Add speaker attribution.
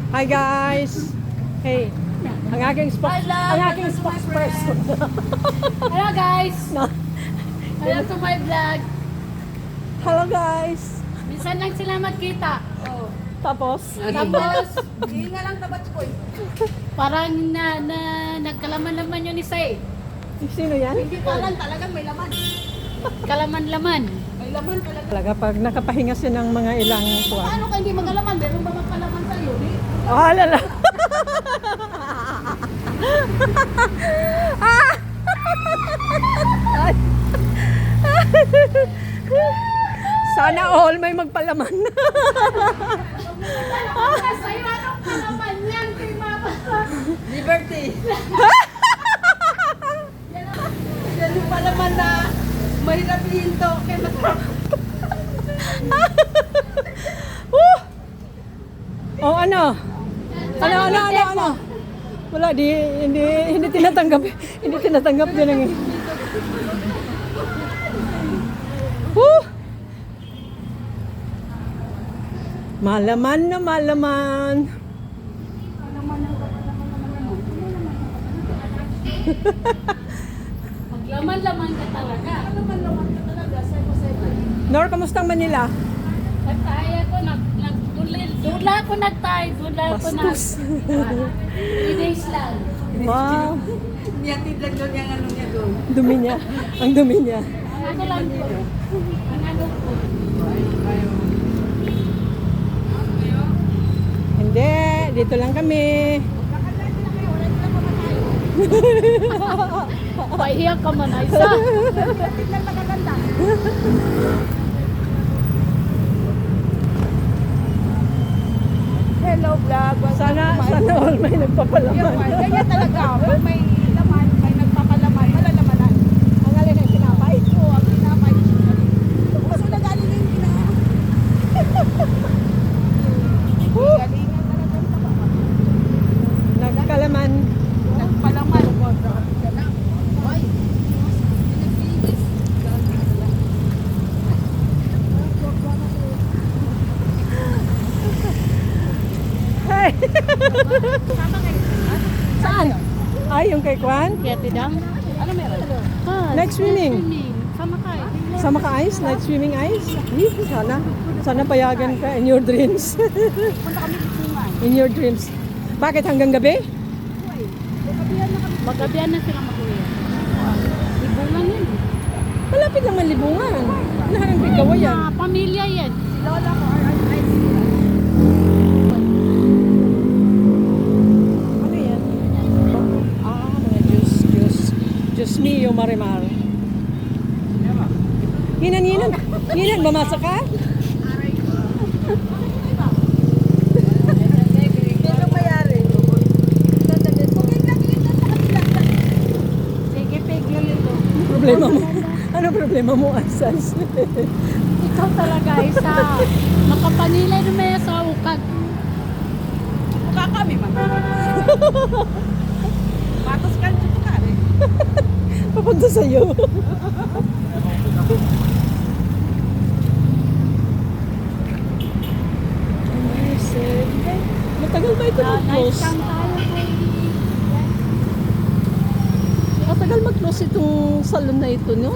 Speaker 1: Hi guys! Hey, ang aking spokesperson.
Speaker 2: Hello guys!
Speaker 1: No.
Speaker 2: Welcome to my vlog.
Speaker 1: Hello guys!
Speaker 2: Minsan lang sila magkita.
Speaker 1: Tapos,
Speaker 3: Hindi nga lang tabat ko eh.
Speaker 2: Parang nagkalaman-laman yun isa eh.
Speaker 1: sino yan?
Speaker 3: Hindi ka lang talagang may laman.
Speaker 2: Kalaman-laman.
Speaker 3: May laman talaga.
Speaker 1: Talaga pag nakapahinga siya ng mga ilang buwan.
Speaker 3: Paano ka hindi magalaman? Meron ba magpalaman sa'yo?
Speaker 1: Oh, lala! Sana all may magpalaman.
Speaker 2: Sa'yo anong kalaman yan kay Mama?
Speaker 3: Liberty. Yan yung palaman na mahirap hinto. Kaya masarap.
Speaker 1: Oh, ano? Ano? Wala, hindi tinatanggap. Hindi tinatanggap din ang... Malaman na malaman.
Speaker 2: Maglaman-laman ka talaga.
Speaker 3: Laman ka talaga. Sebo-sebo.
Speaker 1: Nor, kamusta ang Manila?
Speaker 2: Nagtay ako, doon lang ako nagtay. Doon lang ako nag...
Speaker 1: Bastos.
Speaker 2: 3 days lang.
Speaker 1: Wow,
Speaker 3: Niyatid lang doon yung ano niya doon.
Speaker 1: dumi niya. Ang dumi niya.
Speaker 2: Ano lang po. Ang ano po.
Speaker 1: Hindi, dito lang kami.
Speaker 2: Pahiyak ka man, Aisa.
Speaker 3: Hello vlog.
Speaker 1: Sana all may nagpapalaman.
Speaker 3: Ganyan talaga. Pag may laman, may nagpapalaman, malalamanan.
Speaker 1: Ang alin ang tinapay?
Speaker 3: Oo, ang pinapay. Kaso na galing yung galingan talaga ang taba.
Speaker 1: Nagkalaman.
Speaker 3: Nagpalaman. Ay.
Speaker 1: Hey! Saan? Ay, yung kay Kwan?
Speaker 2: Kaya tidang.
Speaker 3: Ano meron?
Speaker 1: Night swimming.
Speaker 2: Sama kayo.
Speaker 1: Sama ka ice? Night swimming ice? Sana payagan ka in your dreams.
Speaker 3: Punta kami lipungan.
Speaker 1: In your dreams. Bakit hanggang gabi?
Speaker 2: Magabihan na sila mag-uwi. Libungan yun.
Speaker 1: Malapit lang malibungan. Naharang bigawa yan.
Speaker 2: Mga pamilya yan.
Speaker 3: Si Lola ko,
Speaker 1: Ano yan? Mga Diyos mio marimar. Hinan, mamasa ka?
Speaker 3: Ano mayari?
Speaker 2: Sige, pigil ito.
Speaker 1: Problema mo? Ano problema mo, Asas?
Speaker 2: Ikaw talaga, Isa. Makapanilay na may sa ukag.
Speaker 3: Mukha kami man. Patos ka dito ka rin.
Speaker 1: Papunta sa'yo. Matagal ba ito
Speaker 2: Nice
Speaker 1: mag-close?
Speaker 2: kang tayo.
Speaker 1: Matagal mag-close itong salon na ito, no?